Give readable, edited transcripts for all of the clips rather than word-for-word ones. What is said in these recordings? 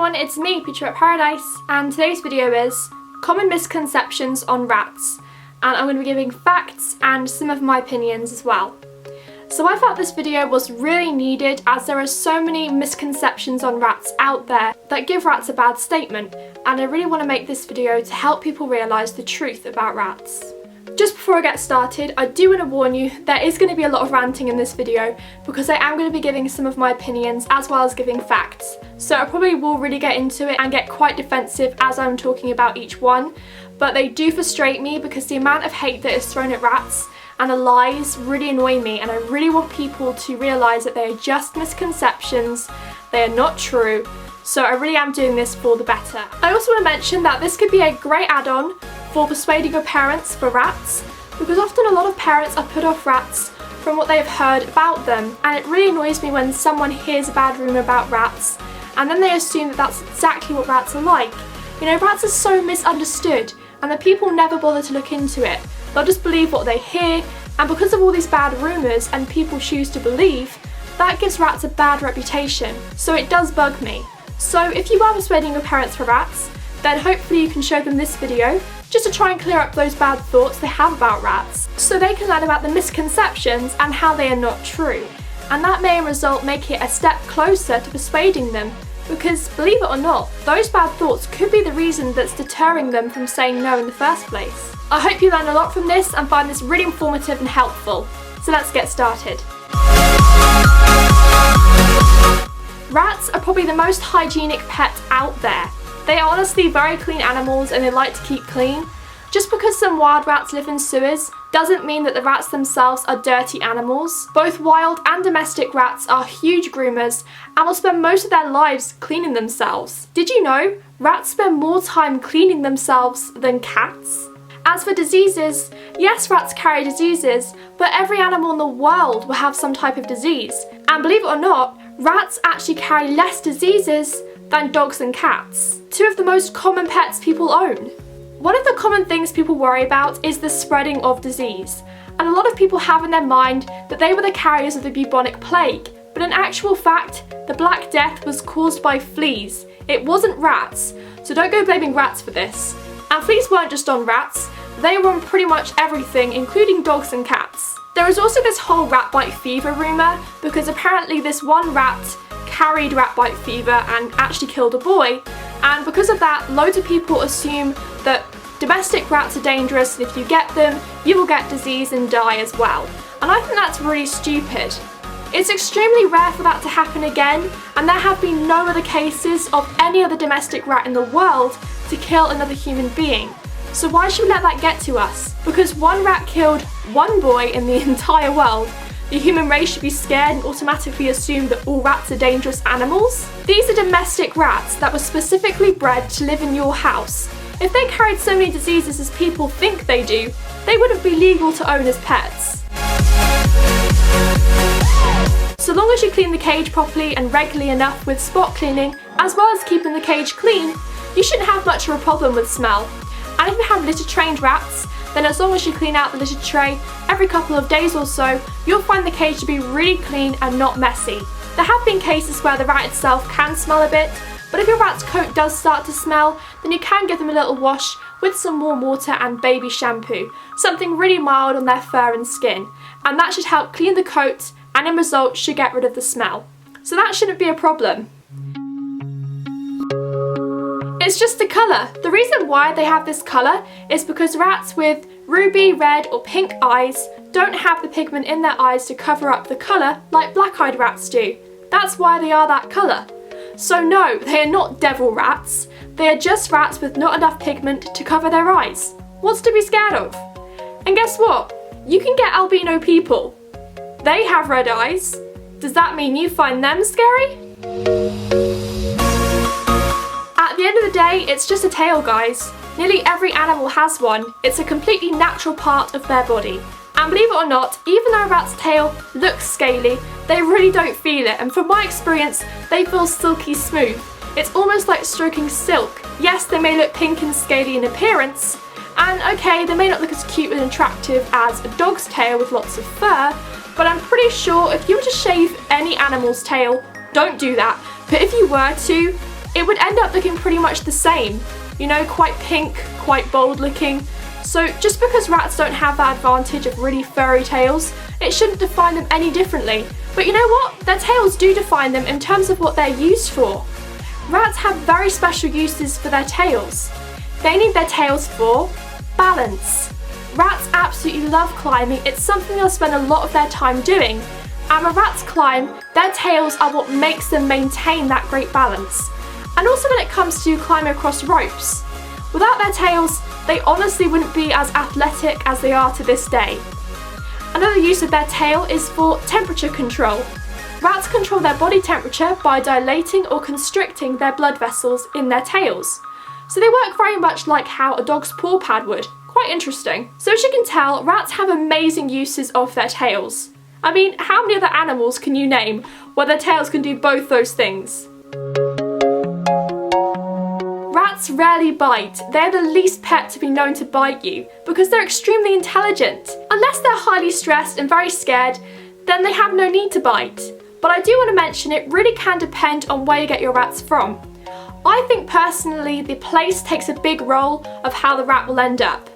everyone, it's me, Peter at Paradise, and today's video is common misconceptions on rats, and I'm going to be giving facts and some of my opinions as well. So I felt this video was really needed as there are so many misconceptions on rats out there that give rats a bad statement, and I really want to make this video to help people realise the truth about rats. Just before I get started, I do want to warn you there is going to be a lot of ranting in this video because I am going to be giving some of my opinions as well as giving facts. So I probably will really get into it and get quite defensive as I'm talking about each one, but they do frustrate me because the amount of hate that is thrown at rats and the lies really annoy me, and I really want people to realise that they are just misconceptions, they are not true, so I really am doing this for the better. I also want to mention that this could be a great add-on for persuading your parents for rats, because often a lot of parents are put off rats from what they have heard about them, and it really annoys me when someone hears a bad rumour about rats and then they assume that that's exactly what rats are like. You know, rats are so misunderstood and the people never bother to look into it. They'll just believe what they hear, and because of all these bad rumours and people choose to believe, that gives rats a bad reputation, so it does bug me. So if you are persuading your parents for rats, then hopefully you can show them this video just to try and clear up those bad thoughts they have about rats, so they can learn about the misconceptions and how they are not true. And that may in result make it a step closer to persuading them, because believe it or not, those bad thoughts could be the reason that's deterring them from saying no in the first place. I hope you learn a lot from this and find this really informative and helpful. So let's get started. Rats are probably the most hygienic pet out there. They are honestly very clean animals and they like to keep clean. Just because some wild rats live in sewers doesn't mean that the rats themselves are dirty animals. Both wild and domestic rats are huge groomers and will spend most of their lives cleaning themselves. Did you know rats spend more time cleaning themselves than cats? As for diseases, yes, rats carry diseases, but every animal in the world will have some type of disease. And believe it or not, rats actually carry less diseases than dogs and cats, two of the most common pets people own. One of the common things people worry about is the spreading of disease, and a lot of people have in their mind that they were the carriers of the bubonic plague, but in actual fact, the Black Death was caused by fleas. It wasn't rats, so don't go blaming rats for this. And fleas weren't just on rats, they were on pretty much everything, including dogs and cats. There is also this whole rat bite fever rumour, because apparently this one rat carried rat bite fever and actually killed a boy, and because of that loads of people assume that domestic rats are dangerous and if you get them you will get disease and die as well, and I think that's really stupid. It's extremely rare for that to happen again, and there have been no other cases of any other domestic rat in the world to kill another human being. So why should we let that get to us? Because one rat killed one boy in the entire world, the human race should be scared and automatically assume that all rats are dangerous animals? These are domestic rats that were specifically bred to live in your house. If they carried so many diseases as people think they do, they wouldn't be legal to own as pets. So long as you clean the cage properly and regularly enough with spot cleaning, as well as keeping the cage clean, you shouldn't have much of a problem with smell. And if you have litter trained rats, then as long as you clean out the litter tray every couple of days or so, you'll find the cage to be really clean and not messy. There have been cases where the rat itself can smell a bit, but if your rat's coat does start to smell, then you can give them a little wash with some warm water and baby shampoo, something really mild on their fur and skin, and that should help clean the coat and in result should get rid of the smell. So that shouldn't be a problem. It's just the colour. The reason why they have this colour is because rats with ruby, red or pink eyes don't have the pigment in their eyes to cover up the colour like black-eyed rats do. That's why they are that colour. So no, they are not devil rats. They are just rats with not enough pigment to cover their eyes. What's to be scared of? And guess what? You can get albino people. They have red eyes. Does that mean you find them scary? At the end of the day, it's just a tail, guys. Nearly every animal has one. It's a completely natural part of their body. And believe it or not, even though a rat's tail looks scaly, they really don't feel it, and from my experience, they feel silky smooth. It's almost like stroking silk. Yes, they may look pink and scaly in appearance, and okay, they may not look as cute and attractive as a dog's tail with lots of fur, but I'm pretty sure if you were to shave any animal's tail, don't do that, but if you were to, it would end up looking pretty much the same. You know, quite pink, quite bold looking. So just because rats don't have that advantage of really furry tails, it shouldn't define them any differently. But you know what? Their tails do define them in terms of what they're used for. Rats have very special uses for their tails. They need their tails for balance. Rats absolutely love climbing. It's something they'll spend a lot of their time doing. And when rats climb, their tails are what makes them maintain that great balance. And also when it comes to climbing across ropes. Without their tails, they honestly wouldn't be as athletic as they are to this day. Another use of their tail is for temperature control. Rats control their body temperature by dilating or constricting their blood vessels in their tails. So they work very much like how a dog's paw pad would. Quite interesting. So as you can tell, rats have amazing uses of their tails. I mean, how many other animals can you name where their tails can do both those things? Rats rarely bite. They're the least pet to be known to bite you because they're extremely intelligent. Unless they're highly stressed and very scared, then they have no need to bite. But I do want to mention it really can depend on where you get your rats from. I think personally the place takes a big role of how the rat will end up.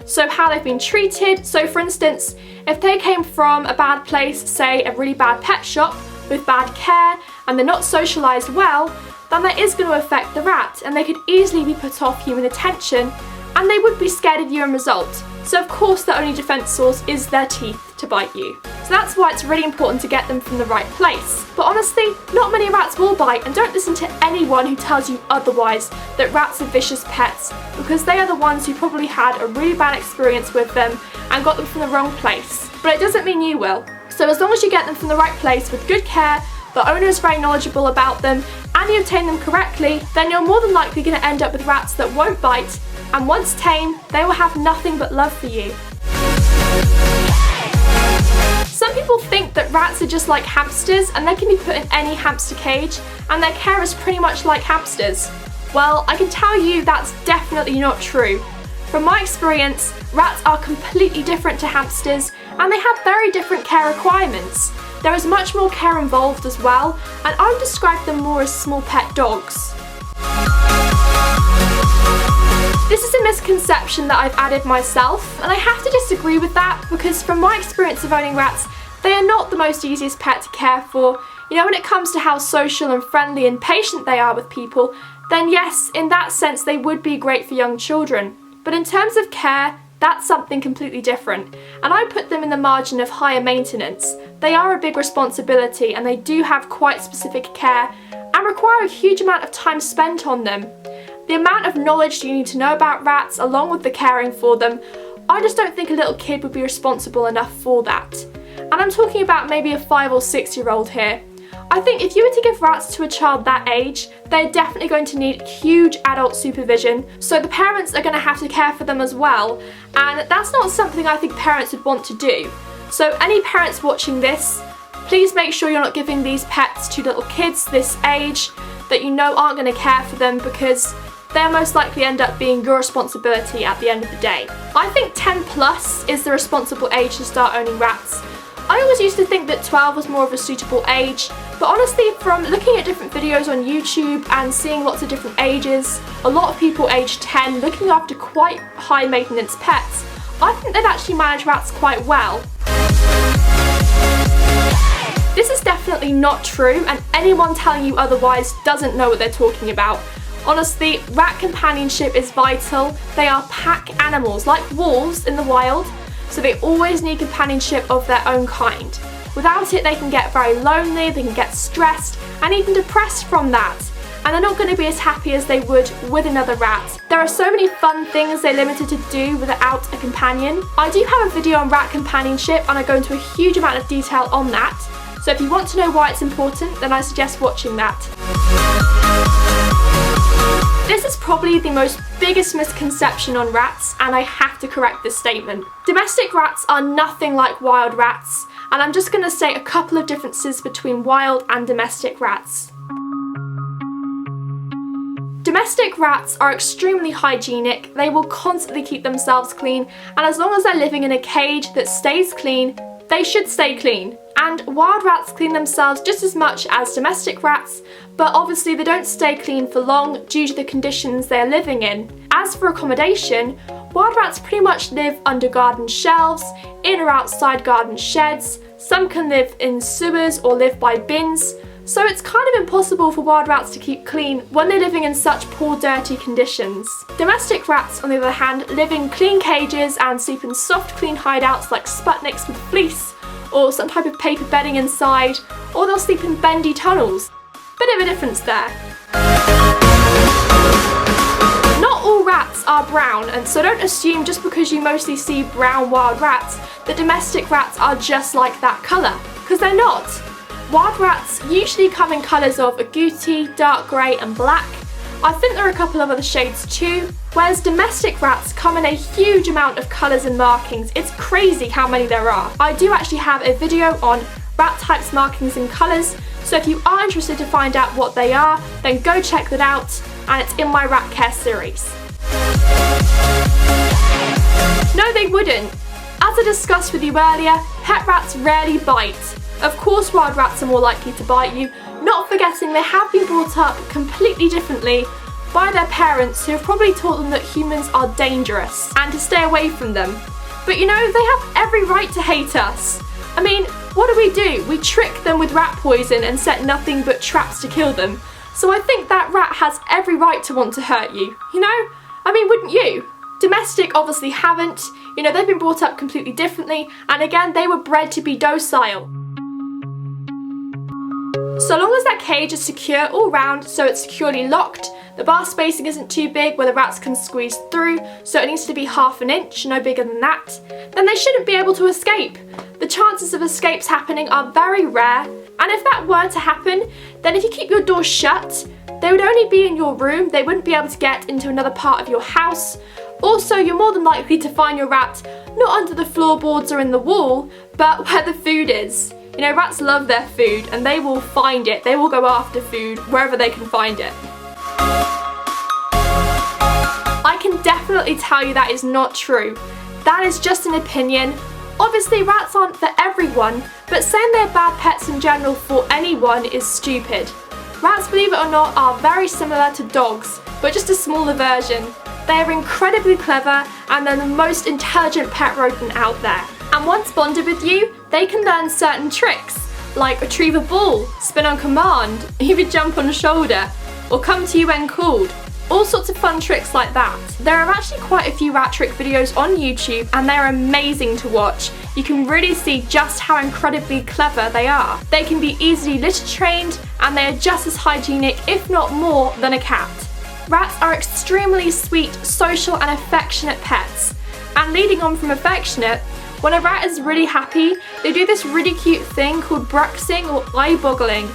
So how they've been treated. So for instance, if they came from a bad place, say a really bad pet shop with bad care and they're not socialised well, then that is going to affect the rat and they could easily be put off human attention and they would be scared of you in result. So of course their only defence source is their teeth to bite you. So that's why it's really important to get them from the right place. But honestly, not many rats will bite, and don't listen to anyone who tells you otherwise that rats are vicious pets, because they are the ones who probably had a really bad experience with them and got them from the wrong place. But it doesn't mean you will. So as long as you get them from the right place with good care, the owner is very knowledgeable about them, and you obtain them correctly, then you're more than likely going to end up with rats that won't bite, and once tamed, they will have nothing but love for you. Some people think that rats are just like hamsters and they can be put in any hamster cage and their care is pretty much like hamsters. Well, I can tell you that's definitely not true. From my experience, rats are completely different to hamsters and they have very different care requirements. There is much more care involved as well, and I would describe them more as small pet dogs. This is a misconception that I've added myself, and I have to disagree with that because from my experience of owning rats, they are not the most easiest pet to care for. You know, when it comes to how social and friendly and patient they are with people, then yes, in that sense they would be great for young children. But in terms of care, that's something completely different, and I put them in the margin of higher maintenance. They are a big responsibility and they do have quite specific care and require a huge amount of time spent on them. The amount of knowledge you need to know about rats along with the caring for them, I just don't think a little kid would be responsible enough for that. And I'm talking about maybe a 5 or 6 year old here. I think if you were to give rats to a child that age, they're definitely going to need huge adult supervision, so the parents are going to have to care for them as well, and that's not something I think parents would want to do. So any parents watching this, please make sure you're not giving these pets to little kids this age that you know aren't going to care for them, because they'll most likely end up being your responsibility at the end of the day. I think 10 plus is the responsible age to start owning rats. I always used to think that 12 was more of a suitable age, but honestly from looking at different videos on YouTube and seeing lots of different ages, a lot of people age 10 looking after quite high maintenance pets, I think they'd actually manage rats quite well. This is definitely not true, and anyone telling you otherwise doesn't know what they're talking about. Honestly, rat companionship is vital. They are pack animals, like wolves in the wild, so they always need companionship of their own kind. Without it, they can get very lonely, they can get stressed, and even depressed from that. And they're not going to be as happy as they would with another rat. There are so many fun things they're limited to do without a companion. I do have a video on rat companionship, and I go into a huge amount of detail on that. So if you want to know why it's important, then I suggest watching that. This is probably the most biggest misconception on rats, and I have to correct this statement. Domestic rats are nothing like wild rats, and I'm just going to say a couple of differences between wild and domestic rats. Domestic rats are extremely hygienic, they will constantly keep themselves clean, and as long as they're living in a cage that stays clean, they should stay clean. And wild rats clean themselves just as much as domestic rats, but obviously they don't stay clean for long due to the conditions they're living in. As for accommodation, wild rats pretty much live under garden shelves, in or outside garden sheds. Some can live in sewers or live by bins, so it's kind of impossible for wild rats to keep clean when they're living in such poor, dirty conditions. Domestic rats, on the other hand, live in clean cages and sleep in soft, clean hideouts like Sputniks with fleece, or some type of paper bedding inside, or they'll sleep in bendy tunnels. Bit of a difference there. Not all rats are brown, and so don't assume just because you mostly see brown wild rats that domestic rats are just like that colour, because they're not. Wild rats usually come in colours of agouti, dark grey and black. I think there are a couple of other shades too, whereas domestic rats come in a huge amount of colours and markings. It's crazy how many there are. I do actually have a video on rat types, markings and colours, so if you are interested to find out what they are, then go check that out, and it's in my rat care series. No, they wouldn't. As I discussed with you earlier, pet rats rarely bite. Of course wild rats are more likely to bite you, not forgetting they have been brought up completely differently by their parents who have probably taught them that humans are dangerous and to stay away from them. But you know, they have every right to hate us. I mean, what do? We trick them with rat poison and set nothing but traps to kill them. So I think that rat has every right to want to hurt you, you know? I mean, wouldn't you? Domestic obviously haven't, you know, they've been brought up completely differently, and again, they were bred to be docile. So long as that cage is secure all round, so it's securely locked, the bar spacing isn't too big where the rats can squeeze through, so it needs to be ½ an inch, no bigger than that, then they shouldn't be able to escape. The chances of escapes happening are very rare, and if that were to happen, then if you keep your door shut, they would only be in your room, they wouldn't be able to get into another part of your house. Also, you're more than likely to find your rat not under the floorboards or in the wall, but where the food is. You know, rats love their food and they will find it. They will go after food wherever they can find it. I can definitely tell you that is not true. That is just an opinion. Obviously, rats aren't for everyone, but saying they're bad pets in general for anyone is stupid. Rats, believe it or not, are very similar to dogs, but just a smaller version. They are incredibly clever and they're the most intelligent pet rodent out there. And once bonded with you, they can learn certain tricks, like retrieve a ball, spin on command, even jump on a shoulder, or come to you when called. All sorts of fun tricks like that. There are actually quite a few rat trick videos on YouTube and they're amazing to watch. You can really see just how incredibly clever they are. They can be easily litter trained and they are just as hygienic, if not more, than a cat. Rats are extremely sweet, social and affectionate pets. And leading on from affectionate, when a rat is really happy, they do this really cute thing called bruxing or eye-boggling.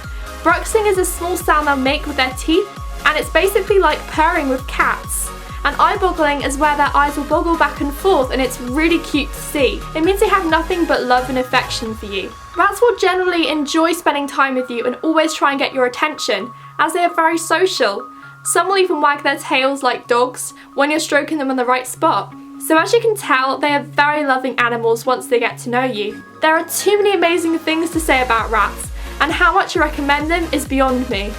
Bruxing is a small sound they'll make with their teeth, and it's basically like purring with cats. And eye-boggling is where their eyes will boggle back and forth, and it's really cute to see. It means they have nothing but love and affection for you. Rats will generally enjoy spending time with you and always try and get your attention, as they are very social. Some will even wag their tails like dogs when you're stroking them on the right spot. So as you can tell, they are very loving animals once they get to know you. There are too many amazing things to say about rats, and how much I recommend them is beyond me.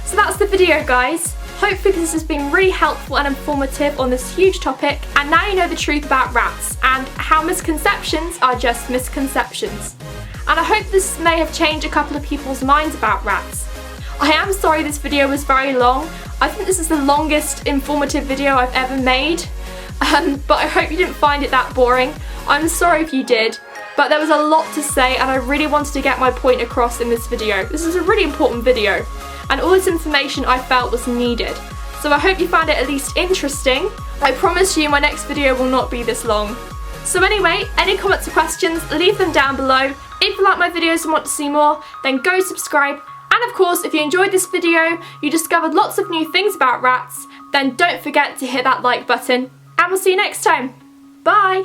So that's the video, guys. Hopefully this has been really helpful and informative on this huge topic, and now you know the truth about rats and how misconceptions are just misconceptions. And I hope this may have changed a couple of people's minds about rats. I am sorry this video was very long. I think this is the longest informative video I've ever made. But I hope you didn't find it that boring. I'm sorry if you did, but there was a lot to say and I really wanted to get my point across in this video. This is a really important video and all this information I felt was needed. So I hope you found it at least interesting. I promise you my next video will not be this long. So anyway, any comments or questions, leave them down below. If you like my videos and want to see more, then go subscribe. And of course, if you enjoyed this video, you discovered lots of new things about rats, then don't forget to hit that like button. And we'll see you next time. Bye!